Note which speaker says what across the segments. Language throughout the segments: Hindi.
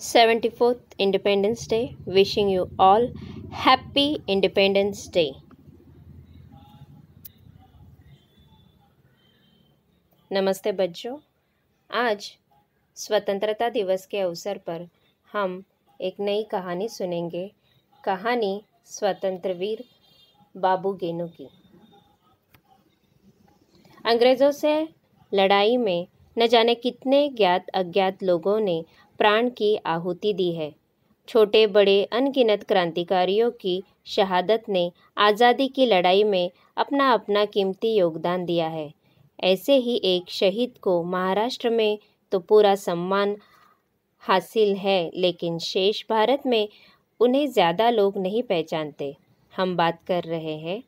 Speaker 1: 74th Independence Day. Wishing you all happy Independence Day. नमस्ते बच्चों, आज स्वतंत्रता दिवस के अवसर पर हम एक नई कहानी सुनेंगे। कहानी स्वतंत्र वीर बाबू गेनू की। अंग्रेज़ों से लड़ाई में न जाने कितने ज्ञात अज्ञात लोगों ने प्राण की आहुति दी है। छोटे बड़े अनगिनत क्रांतिकारियों की शहादत ने आज़ादी की लड़ाई में अपना अपना कीमती योगदान दिया है। ऐसे ही एक शहीद को महाराष्ट्र में तो पूरा सम्मान हासिल है, लेकिन शेष भारत में उन्हें ज़्यादा लोग नहीं पहचानते। हम बात कर रहे हैं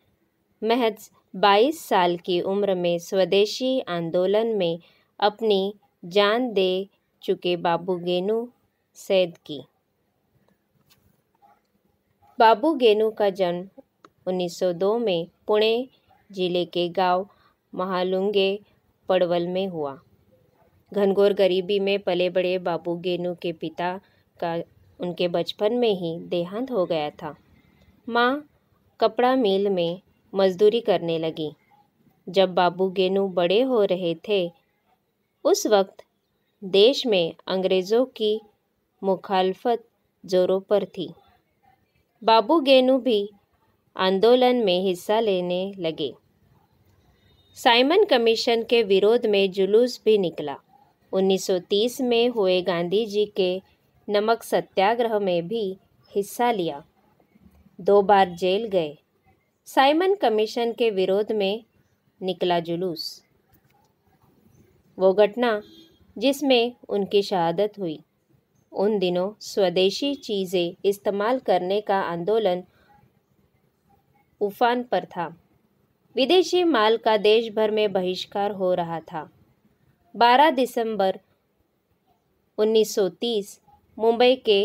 Speaker 1: महज 22 साल की उम्र में स्वदेशी आंदोलन में अपनी जान दे चुके बाबू गेनू सैद की। बाबू गेनू का जन्म 1902 में पुणे जिले के गांव महालुंगे पड़वल में हुआ। घनघोर गरीबी में पले बड़े बाबू गेनू के पिता का उनके बचपन में ही देहांत हो गया था। माँ कपड़ा मिल में मजदूरी करने लगी। जब बाबू गेनू बड़े हो रहे थे, उस वक्त देश में अंग्रेज़ों की मुखालफत जोरों पर थी। बाबू गेनू भी आंदोलन में हिस्सा लेने लगे। साइमन कमीशन के विरोध में जुलूस भी निकला। 1930 में हुए गांधी जी के नमक सत्याग्रह में भी हिस्सा लिया। 2 बार जेल गए। साइमन कमीशन के विरोध में निकला जुलूस, वो घटना जिसमें उनकी शहादत हुई। उन दिनों स्वदेशी चीज़ें इस्तेमाल करने का आंदोलन उफान पर था। विदेशी माल का देश भर में बहिष्कार हो रहा था। 12 दिसंबर 1930 मुंबई के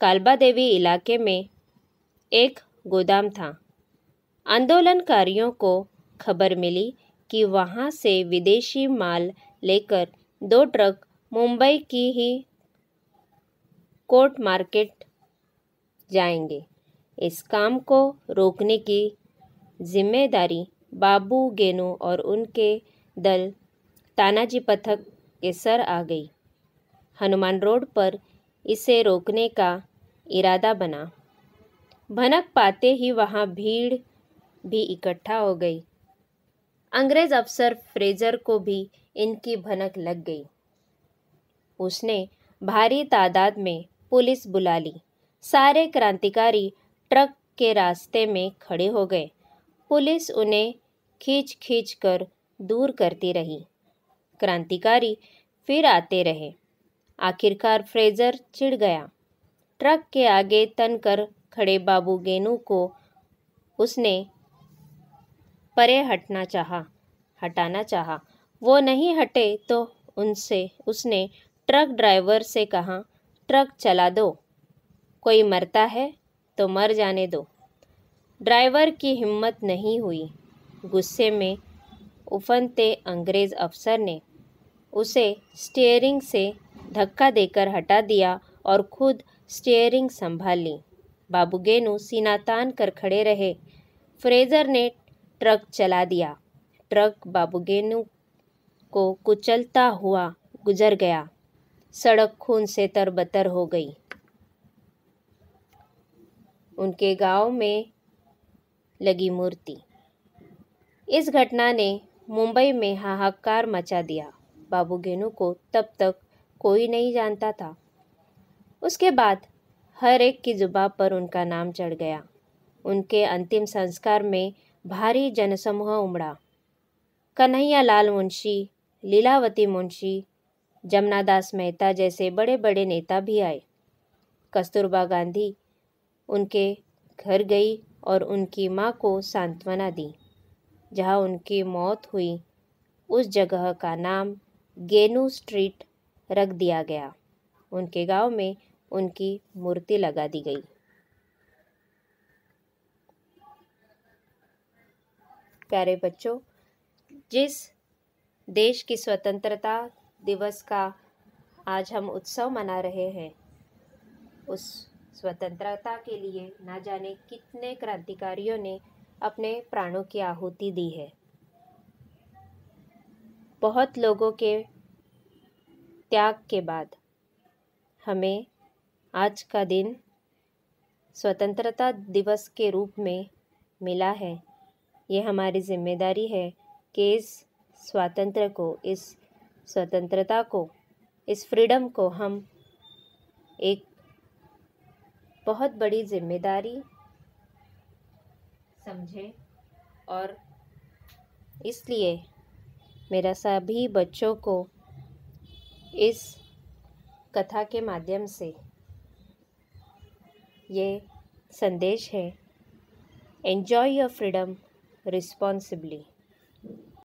Speaker 1: कालबादेवी इलाके में एक गोदाम था। आंदोलनकारियों को खबर मिली कि वहाँ से विदेशी माल लेकर 2 ट्रक मुंबई की ही कोर्ट मार्केट जाएंगे। इस काम को रोकने की जिम्मेदारी बाबू गेनू और उनके दल तानाजी पथक के सर आ गई। हनुमान रोड पर इसे रोकने का इरादा बना। भनक पाते ही वहाँ भीड़ भी इकट्ठा हो गई। अंग्रेज अफसर फ्रेजर को भी इनकी भनक लग गई। उसने भारी तादाद में पुलिस बुला ली। सारे क्रांतिकारी ट्रक के रास्ते में खड़े हो गए। पुलिस उन्हें खींच खींच कर दूर करती रही। क्रांतिकारी फिर आते रहे। आखिरकार फ्रेजर चिढ़ गया। ट्रक के आगे तनकर खड़े बाबू गेनू को उसने परे हटाना चाहा। वो नहीं हटे तो उसने ट्रक ड्राइवर से कहा, ट्रक चला दो, कोई मरता है तो मर जाने दो। ड्राइवर की हिम्मत नहीं हुई। गुस्से में उफनते अंग्रेज अफसर ने उसे स्टीयरिंग से धक्का देकर हटा दिया और खुद स्टीयरिंग संभाल ली। बाबू गेनू सीना तान कर खड़े रहे। फ्रेजर ने ट्रक चला दिया। ट्रक बाबू गेनू को कुचलता हुआ गुजर गया। सड़क खून से तरबतर हो गई। उनके गांव में लगी मूर्ति। इस घटना ने मुंबई में हाहाकार मचा दिया। बाबू गेनू को तब तक कोई नहीं जानता था। उसके बाद हर एक की जुबान पर उनका नाम चढ़ गया। उनके अंतिम संस्कार में भारी जनसमूह उमड़ा। कन्हैया लाल मुंशी, लीलावती मुंशी, जमनादास मेहता जैसे बड़े बड़े नेता भी आए। कस्तूरबा गांधी उनके घर गई और उनकी माँ को सांत्वना दी। जहाँ उनकी मौत हुई उस जगह का नाम गेनू स्ट्रीट रख दिया गया। उनके गांव में उनकी मूर्ति लगा दी गई। प्यारे बच्चों, जिस देश की स्वतंत्रता दिवस का आज हम उत्सव मना रहे हैं, उस स्वतंत्रता के लिए ना जाने कितने क्रांतिकारियों ने अपने प्राणों की आहुति दी है। बहुत लोगों के त्याग के बाद हमें आज का दिन स्वतंत्रता दिवस के रूप में मिला है। ये हमारी जिम्मेदारी है कि इस स्वातंत्र्य को, इस स्वतंत्रता को, इस फ्रीडम को हम एक बहुत बड़ी जिम्मेदारी समझें। और इसलिए मेरा सभी बच्चों को इस कथा के माध्यम से ये संदेश है: एन्जॉय योर फ्रीडम रिस्पॉन्सिबली।